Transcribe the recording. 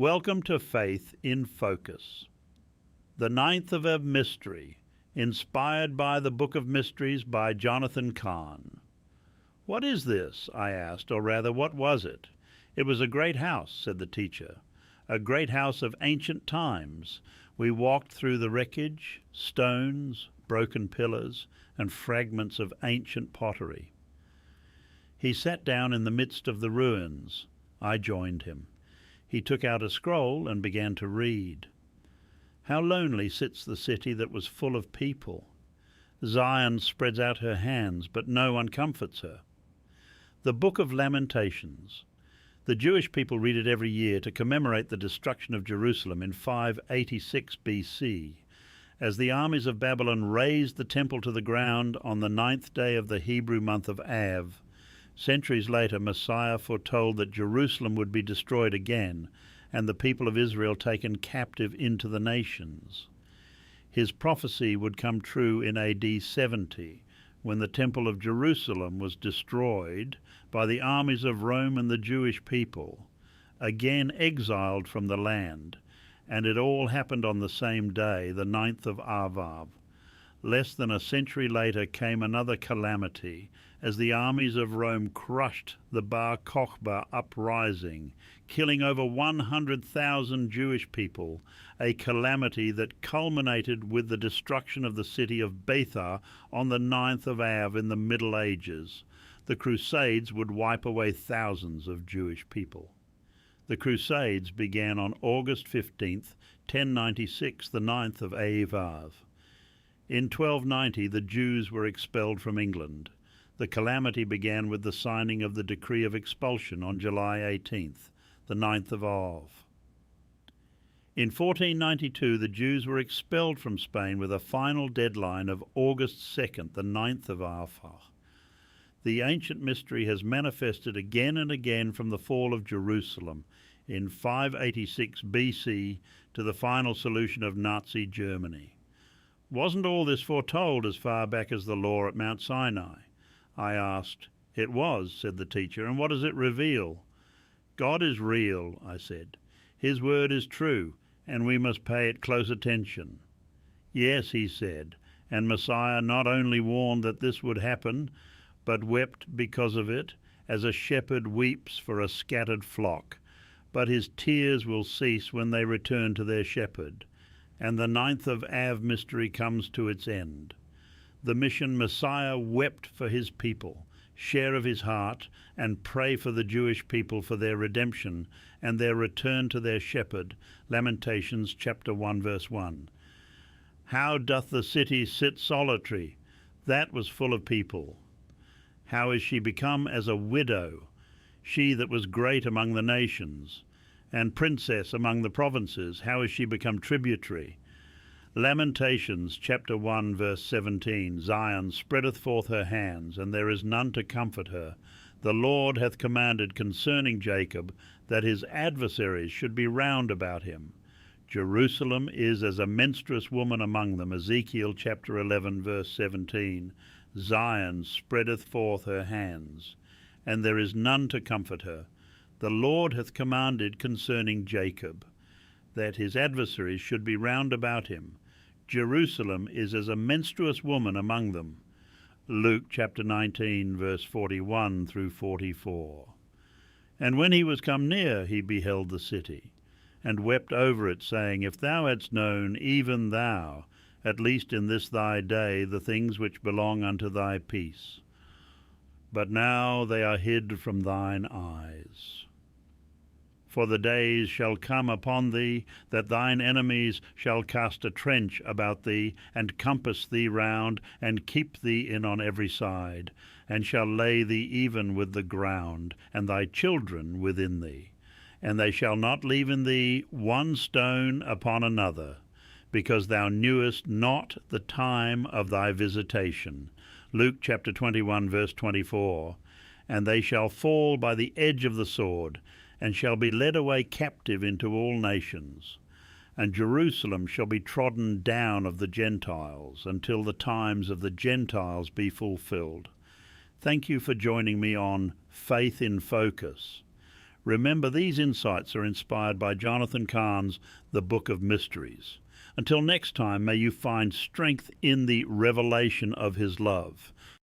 Welcome to Faith in Focus. The ninth of a mystery, inspired by the Book of Mysteries by Jonathan Cahn. What is this? I asked, or rather, what was it? It was a great house, said the teacher, a great house of ancient times. We walked through the wreckage, stones, broken pillars, and fragments of ancient pottery. He sat down in the midst of the ruins. I joined him. He took out a scroll and began to read. How lonely sits the city that was full of people. Zion spreads out her hands, but no one comforts her. The Book of Lamentations. The Jewish people read it every year to commemorate the destruction of Jerusalem in 586 BC, as the armies of Babylon razed the temple to the ground on the 9th day of the Hebrew month of Av. Centuries later, Messiah foretold that Jerusalem would be destroyed again, and the people of Israel taken captive into the nations. His prophecy would come true in AD 70, when the Temple of Jerusalem was destroyed by the armies of Rome and the Jewish people, again exiled from the land, and it all happened on the same day, the 9th of Av. Less than a century later came another calamity, as the armies of Rome crushed the Bar Kokhba uprising, killing over 100,000 Jewish people, a calamity that culminated with the destruction of the city of Bethar on the 9th of Av in the Middle Ages. The Crusades would wipe away thousands of Jewish people. The Crusades began on August 15th, 1096, the 9th of Av. In 1290, the Jews were expelled from England. The calamity began with the signing of the decree of expulsion on July 18th, the 9th of Av. In 1492, the Jews were expelled from Spain with a final deadline of August 2nd, the 9th of Av. The ancient mystery has manifested again and again from the fall of Jerusalem in 586 BC to the final solution of Nazi Germany. Wasn't all this foretold as far back as the law at Mount Sinai? I asked. It was, said the teacher, and what does it reveal? God is real, I said. His word is true, and we must pay it close attention. Yes, he said, and Messiah not only warned that this would happen, but wept because of it, as a shepherd weeps for a scattered flock. But his tears will cease when they return to their shepherd, and the 9th of Av mystery comes to its end. The mission Messiah wept for his people, share of his heart, and pray for the Jewish people for their redemption and their return to their shepherd. Lamentations chapter 1 verse 1. How doth the city sit solitary? That was full of people. How is she become as a widow, she that was great among the nations, and princess among the provinces? How is she become tributary? Lamentations chapter 1 verse 17. Zion spreadeth forth her hands, and there is none to comfort her. The Lord hath commanded concerning Jacob that his adversaries should be round about him. Jerusalem is as a menstruous woman among them. Ezekiel chapter 11 verse 17. Zion spreadeth forth her hands, and there is none to comfort her. The Lord hath commanded concerning Jacob that his adversaries should be round about him. Jerusalem is as a menstruous woman among them. Luke chapter 19 verse 41 through 44. And when he was come near, he beheld the city, and wept over it, saying, If thou hadst known, even thou, at least in this thy day, the things which belong unto thy peace. But now they are hid from thine eyes. For the days shall come upon thee, that thine enemies shall cast a trench about thee, and compass thee round, and keep thee in on every side, and shall lay thee even with the ground, and thy children within thee. And they shall not leave in thee one stone upon another, because thou knewest not the time of thy visitation. Luke chapter 21 verse 24. And they shall fall by the edge of the sword, and shall be led away captive into all nations. And Jerusalem shall be trodden down of the Gentiles, until the times of the Gentiles be fulfilled. Thank you for joining me on Faith in Focus. Remember, these insights are inspired by Jonathan Cahn's The Book of Mysteries. Until next time, may you find strength in the revelation of his love.